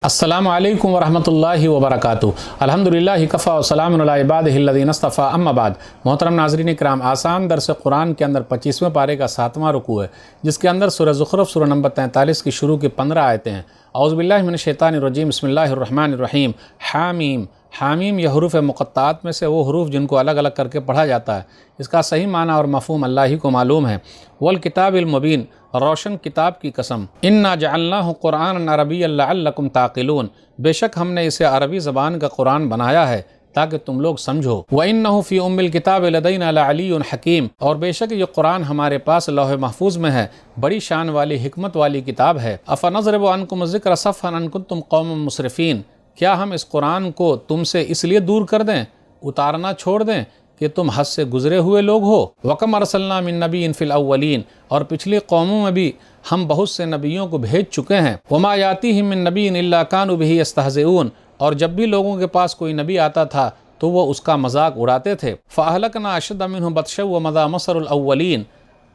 السلام علیکم ورحمۃ اللہ وبرکاتہ۔ الحمدللہ کفا وسلام علی عبادہ الذین اصطفیٰ اما بعد۔ محترم ناظرین کرام، آسان درس قرآن کے اندر 25ویں پارے کا 7واں رکوع ہے، جس کے اندر سورہ زخرف سورہ نمبر 43 کی شروع کی 15 آیتیں ہیں۔ اعوذ باللہ من الشیطان الرجیم، بسم اللہ الرحمن الرحیم۔ حامیم، حامیم یہ حروف مقطعات میں سے وہ حروف جن کو الگ الگ کر کے پڑھا جاتا ہے۔ اس کا صحیح معنی اور مفہوم اللہ ہی کو معلوم ہے۔ والکتاب المبین، روشن کتاب کی قسم۔ انا جعلناہ قرآنا عربیا لعلکم تعقلون، بے شک ہم نے اسے عربی زبان کا قرآن بنایا ہے تاکہ تم لوگ سمجھو۔ وَإِنَّهُ فِي أُمِّ الْكِتَابِ لَدَيْنَا لَعَلِيٌّ حَكِيمٌ، اور بے شک یہ قرآن ہمارے پاس لوح محفوظ میں ہے، بڑی شان والی حکمت والی کتاب ہے۔ أَفَنَضْرِبُ عَنْكُمُ الذِّكْرَ صَفْحًا أَن كُنتُمْ قَوْمًا مُسْرِفِينَ، کیا ہم اس قرآن کو تم سے اس لیے دور کر دیں، اتارنا چھوڑ دیں کہ تم حد سے گزرے ہوئے لوگ ہو۔ وَكَمْ أَرْسَلْنَا مِن نَبِيٍّ فِي الْأَوَّلِينَ، اور پچھلی قوموں میں بھی ہم بہت سے نبیوں کو بھیج چکے ہیں۔ وَمَا يَأْتِيهِم مِّن نَبِيٍّ إِلَّا كَانُوا بِهِ يَسْتَهْزِئُونَ، اور جب بھی لوگوں کے پاس کوئی نبی آتا تھا تو وہ اس کا مذاق اڑاتے تھے۔ فَأَهْلَكْنَا أَشَدَّ مِنْهُمْ بَطْشًا وَمَضَىٰ مَثَلُ الْأَوَّلِينَ،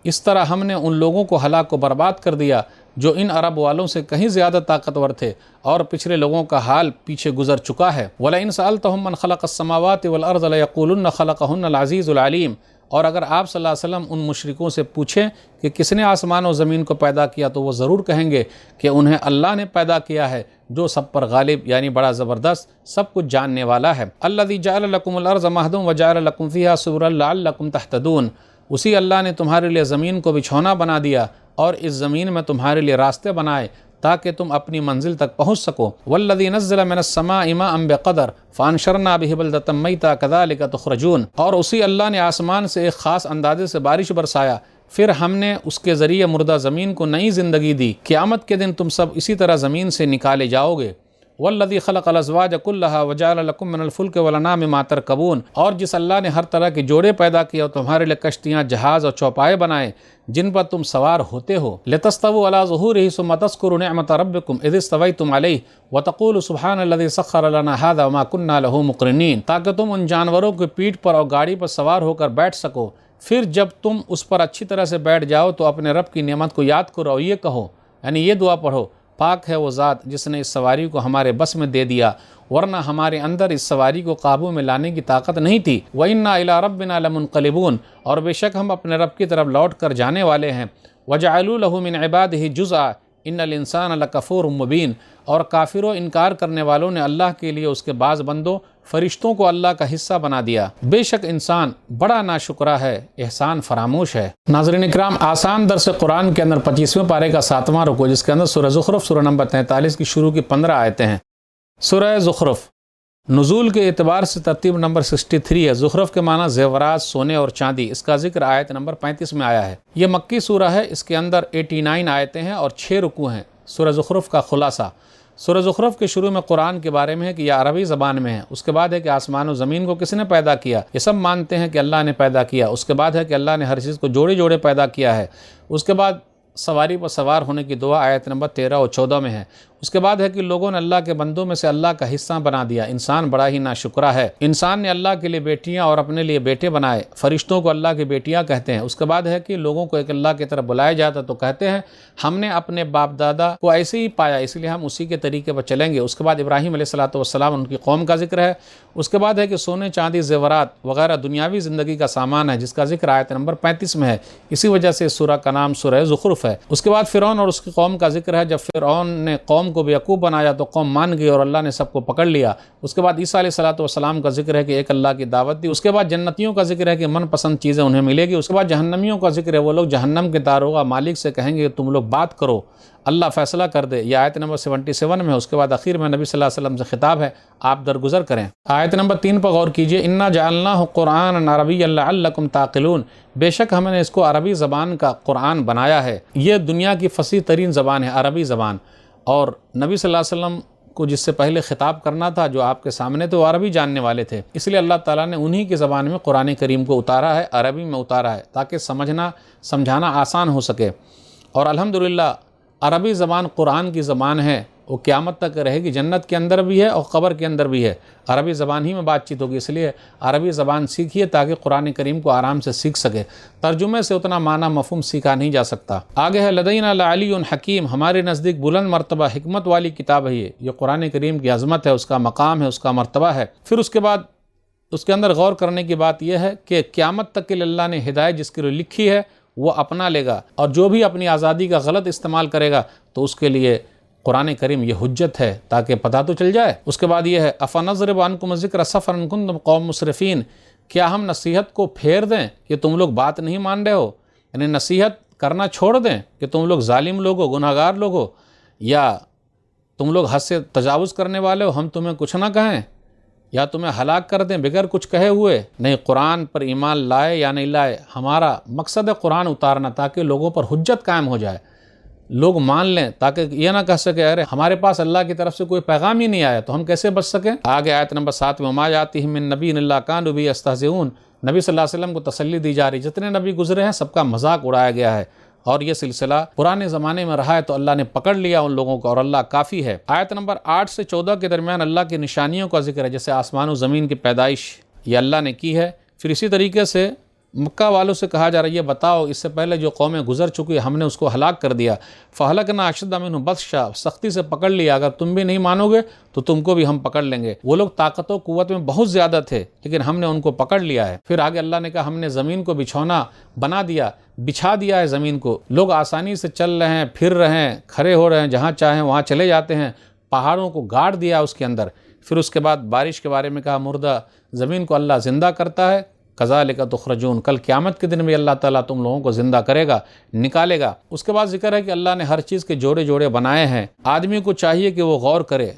اس طرح ہم نے ان لوگوں کو ہلاک و برباد کر دیا جو ان عرب والوں سے کہیں زیادہ طاقتور تھے، اور پچھلے لوگوں کا حال پیچھے گزر چکا ہے۔ وَلَئِنْ سَأَلْتَهُم مَّنْ خَلَقَ السَّمَاوَاتِ وَالْأَرْضَ لَيَقُولُنَّ خَلَقَهُنَّ الْعَزِيزُ الْعَلِيمُ، اور اگر آپ صلی اللہ علیہ وسلم ان مشرکوں سے پوچھیں کہ کس نے آسمان و زمین کو پیدا کیا تو وہ ضرور کہیں گے کہ انہیں اللہ نے پیدا کیا ہے جو سب پر غالب یعنی بڑا زبردست سب کچھ جاننے والا ہے۔ الذی جعل لکم الارض مہدا وجعل لکم فیہا سبلا لعلکم تہتدون، اسی اللہ نے تمہارے لیے زمین کو بچھونا بنا دیا اور اس زمین میں تمہارے لیے راستے بنائے تاکہ تم اپنی منزل تک پہنچ سکو۔ والذی نزل من السماء ماء بقدر فانشرنا به بلدۃ میتا کذلک تخرجون، اور اسی اللہ نے آسمان سے ایک خاص اندازے سے بارش برسایا، پھر ہم نے اس کے ذریعے مردہ زمین کو نئی زندگی دی، قیامت کے دن تم سب اسی طرح زمین سے نکالے جاؤ گے۔ والذی خلق الازواج کلها وجعل لکم من الفلک والانعام ما ترکبون، اور جس اللہ نے ہر طرح کے جوڑے پیدا کیے اور تمہارے لیے کشتیاں، جہاز اور چوپائے بنائے جن پر تم سوار ہوتے ہو۔ لتستووا علی ظہورہ ثم تذکروا نعمت ربکم اذ استویتم علیہ وتقولوا سبحان الذی سخر لنا ھذا وما کنا لہ مقرنین، تاکہ تم ان جانوروں کی پیٹھ پر اور گاڑی پر سوار ہو کر بیٹھ سکو، پھر جب تم اس پر اچھی طرح سے بیٹھ جاؤ تو اپنے رب کی نعمت کو یاد کرو اور یہ کہو، یعنی یہ دعا پڑھو، پاک ہے وہ ذات جس نے اس سواری کو ہمارے بس میں دے دیا، ورنہ ہمارے اندر اس سواری کو قابو میں لانے کی طاقت نہیں تھی۔ وَإِنَّا إِلَىٰ رَبِّنَا لَمُنْقَلِبُونَ، اور بے شک ہم اپنے رب کی طرف لوٹ کر جانے والے ہیں۔ وَجَعَلُوا لَهُ مِنْ عِبَادِهِ جُزْءًا إِنَّ الْإِنسَانَ لَكَفُورٌ مُبِينٌ، اور کافر و انکار کرنے والوں نے اللہ کے لیے اس کے بعض بندوں فرشتوں کو اللہ کا حصہ بنا دیا، بے شک انسان بڑا ناشکرا ہے، احسان فراموش ہے۔ ناظرین اکرام، آسان درس قرآن کے اندر 25ویں پارے کا 7واں رکوع، جس کے اندر سورہ زخرف سورہ نمبر 43 کی شروع کی 15 آیتیں ہیں۔ سورہ زخرف نزول کے اعتبار سے ترتیب نمبر 63 ہے۔ زخرف کے معنی زیورات، سونے اور چاندی، اس کا ذکر آیت نمبر 35 میں آیا ہے۔ یہ مکی سورہ ہے، اس کے اندر 89 آیتیں ہیں اور 6 رکوع ہیں۔ سورہ زخرف کا خلاصہ، سورہ زخرف کے شروع میں قرآن کے بارے میں ہے کہ یہ عربی زبان میں ہے، اس کے بعد ہے کہ آسمان و زمین کو کس نے پیدا کیا، یہ سب مانتے ہیں کہ اللہ نے پیدا کیا، اس کے بعد ہے کہ اللہ نے ہر چیز کو جوڑے جوڑے پیدا کیا ہے، اس کے بعد سواری پر سوار ہونے کی دعا آیت نمبر 13 اور 14 میں ہے، اس کے بعد ہے کہ لوگوں نے اللہ کے بندوں میں سے اللہ کا حصہ بنا دیا، انسان بڑا ہی ناشکرا ہے، انسان نے اللہ کے لیے بیٹیاں اور اپنے لیے بیٹے بنائے، فرشتوں کو اللہ کی بیٹیاں کہتے ہیں۔ اس کے بعد ہے کہ لوگوں کو ایک اللہ کی طرف بلایا جاتا تو کہتے ہیں ہم نے اپنے باپ دادا کو ایسے ہی پایا اس لیے ہم اسی کے طریقے پر چلیں گے۔ اس کے بعد ابراہیم علیہ الصلوۃ والسلام ان کی قوم کا ذکر ہے۔ اس کے بعد ہے کہ سونے چاندی زیورات وغیرہ دنیاوی زندگی کا سامان ہے، جس کا ذکر آیت نمبر 35 میں ہے، اسی وجہ سے سورہ کا نام سورہ زخرف ہے۔ اس کے بعد فرعون اور اس کی قوم کا ذکر ہے، جب فرعون نے قوم کو بیوقوف بنایا تو قوم مان گئی اور اللہ نے سب کو پکڑ لیا۔ اس کے بعد عیسیٰ علیہ الصلوۃ والسلام کا ذکر ہے کہ ایک اللہ کی دعوت دی۔ اس کے بعد جنتیوں کا ذکر ہے کہ من پسند چیزیں انہیں ملے گی۔ اس کے بعد جہنمیوں کا ذکر ہے، وہ لوگ جہنم کے داروغہ مالک سے کہیں گے کہ تم لوگ بات کرو، اللہ فیصلہ کر دے، یہ آیت نمبر 77 میں ہے۔ اس کے بعد آخر میں نبی صلی اللہ علیہ وسلم سے خطاب ہے، آپ درگزر کریں۔ آیت نمبر 3 پر غور کیجئے، انا جعلناہ قرآنا عربیا لعلکم تعقلون، بے شک ہم نے اس کو عربی زبان کا قرآن بنایا ہے۔ یہ دنیا کی فصیح ترین زبان ہے، عربی زبان، اور نبی صلی اللہ علیہ وسلم کو جس سے پہلے خطاب کرنا تھا، جو آپ کے سامنے تو عربی جاننے والے تھے، اس لیے اللہ تعالیٰ نے انہی کی زبان میں قرآن کریم کو اتارا ہے، عربی میں اتارا ہے تاکہ سمجھانا آسان ہو سکے۔ اور الحمدللہ عربی زبان قرآن کی زبان ہے، وہ قیامت تک رہے گی، جنت کے اندر بھی ہے اور قبر کے اندر بھی ہے۔ عربی زبان ہی میں بات چیت ہوگی، اس لیے عربی زبان سیکھیے تاکہ قرآن کریم کو آرام سے سیکھ سکے۔ ترجمے سے اتنا معنی مفہوم سیکھا نہیں جا سکتا۔ آگے ہے لدینا لعلی حکیم، ہمارے نزدیک بلند مرتبہ حکمت والی کتاب ہے یہ قرآن کریم کی عظمت ہے، اس کا مقام ہے، اس کا مرتبہ ہے۔ پھر اس کے بعد اس کے اندر غور کرنے کی بات یہ ہے کہ قیامت تک کے لیے اللہ نے ہدایت جس کے لیے لکھی ہے وہ اپنا لے گا، اور جو بھی اپنی آزادی کا غلط استعمال کرے گا تو اس کے لیے قرآن کریم یہ حجت ہے تاکہ پتہ تو چل جائے۔ اس کے بعد یہ ہے افنضرب عنکم الذکر صفحا ان کنتم قوم مسرفین، کیا ہم نصیحت کو پھیر دیں کہ تم لوگ بات نہیں مان رہے ہو، یعنی نصیحت کرنا چھوڑ دیں کہ تم لوگ ظالم لوگ ہو، گناہ گار لوگ ہو، یا تم لوگ حد سے تجاوز کرنے والے ہو، ہم تمہیں کچھ نہ کہیں یا تمہیں ہلاک کر دیں بغیر کچھ کہے ہوئے؟ نہیں، قرآن پر ایمان لائے یا نہیں لائے، ہمارا مقصد ہے قرآن اتارنا تاکہ لوگوں پر حجت قائم ہو جائے، لوگ مان لیں، تاکہ یہ نہ کہہ سکے ارے ہمارے پاس اللہ کی طرف سے کوئی پیغام ہی نہیں آیا تو ہم کیسے بچ سکیں۔ آگے آیت نمبر 7 میں وما یاتیہم من نبی الا کانوا بہ یستہزئون، نبی صلی اللہ علیہ وسلم کو تسلی دی جا رہی، جتنے نبی گزرے ہیں سب کا مذاق اڑایا گیا ہے، اور یہ سلسلہ پرانے زمانے میں رہا ہے تو اللہ نے پکڑ لیا ان لوگوں کو، اور اللہ کافی ہے۔ آیت نمبر 8 سے 14 کے درمیان اللہ کی نشانیوں کا ذکر ہے، جیسے آسمان و زمین کی پیدائش یہ اللہ نے کی ہے۔ پھر اسی طریقے سے مکہ والوں سے کہا جا رہا ہے یہ بتاؤ اس سے پہلے جو قومیں گزر چکی ہم نے اس کو ہلاک کر دیا، فَأَهْلَكْنَا أَشَدَّ مِنْهُمْ بَطْشًا، سختی سے پکڑ لیا، اگر تم بھی نہیں مانو گے تو تم کو بھی ہم پکڑ لیں گے۔ وہ لوگ طاقت و قوت میں بہت زیادہ تھے لیکن ہم نے ان کو پکڑ لیا ہے۔ پھر آگے اللہ نے کہا ہم نے زمین کو بچھونا بنا دیا، بچھا دیا ہے زمین کو، لوگ آسانی سے چل رہے ہیں، پھر رہے ہیں، کھڑے ہو رہے ہیں، جہاں چاہیں وہاں چلے جاتے ہیں، پہاڑوں کو گاڑ دیا اس کے اندر۔ پھر اس کے بعد بارش کے بارے میں کہا مردہ زمین کو اللہ زندہ کرتا ہے، کذالک تخرجون، کل قیامت کے دن بھی اللہ تعالیٰ تم لوگوں کو زندہ کرے گا، نکالے گا۔ اس کے بعد ذکر ہے کہ اللہ نے ہر چیز کے جوڑے جوڑے بنائے ہیں، آدمی کو چاہیے کہ وہ غور کرے،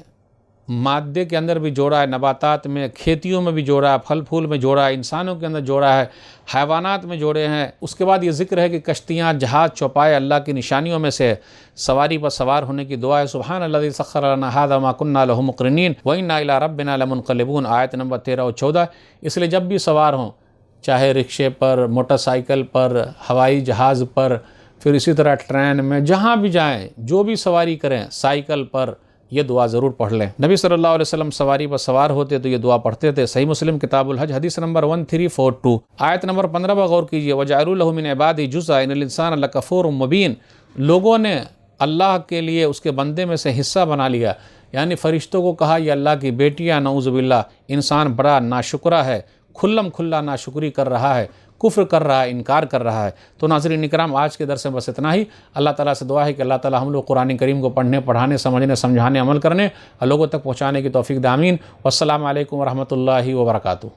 مادے کے اندر بھی جوڑا ہے، نباتات میں، کھیتیوں میں بھی جوڑا ہے، پھل پھول میں جوڑا ہے، انسانوں کے اندر جوڑا ہے، حیوانات میں جوڑے ہیں۔ اس کے بعد یہ ذکر ہے کہ کشتیاں، جہاز، چوپائے اللہ کی نشانیوں میں سے، سواری پر سوار ہونے کی دعا ہے، سبحان الذی سخر لنا ھذا ما کنا لہ مقرنین وإنا الی ربنا لمنقلبون، آیت نمبر 13 اور 14۔ اس لیے جب بھی سوار ہوں، چاہے رکشے پر، موٹر سائیکل پر، ہوائی جہاز پر، پھر اسی طرح ٹرین میں، جہاں بھی جائیں، جو بھی سواری کریں، سائیکل پر، یہ دعا ضرور پڑھ لیں۔ نبی صلی اللہ علیہ وسلم سواری پر سوار ہوتے تو یہ دعا پڑھتے تھے۔ صحیح مسلم کتاب الحج حدیث نمبر 1342، آیت نمبر 15 پر غور کیجئے، وَجَعَلُوا لَهُ مِنْ عِبَادِهِ جُزْءًا إِنَّ الْإِنسَانَ لَكَفُورٌ مُبِينٌ، لوگوں نے اللہ کے لیے اس کے بندے میں سے حصہ بنا لیا، یعنی فرشتوں کو کہا یہ اللہ کی بیٹیاں، نعوذ باللہ، انسان بڑا ناشکرہ ہے، کھلم کھلا ناشکری کر رہا ہے، کفر کر رہا ہے، انکار کر رہا ہے۔ تو ناظرین اکرام، آج کے درس میں بس اتنا ہی۔ اللہ تعالیٰ سے دعا ہے کہ اللہ تعالیٰ ہم لوگ قرآن کریم کو پڑھنے، پڑھانے، سمجھنے، سمجھانے، عمل کرنے اور لوگوں تک پہنچانے کی توفیق دے، آمین۔ والسلام علیکم ورحمۃ اللہ وبرکاتہ۔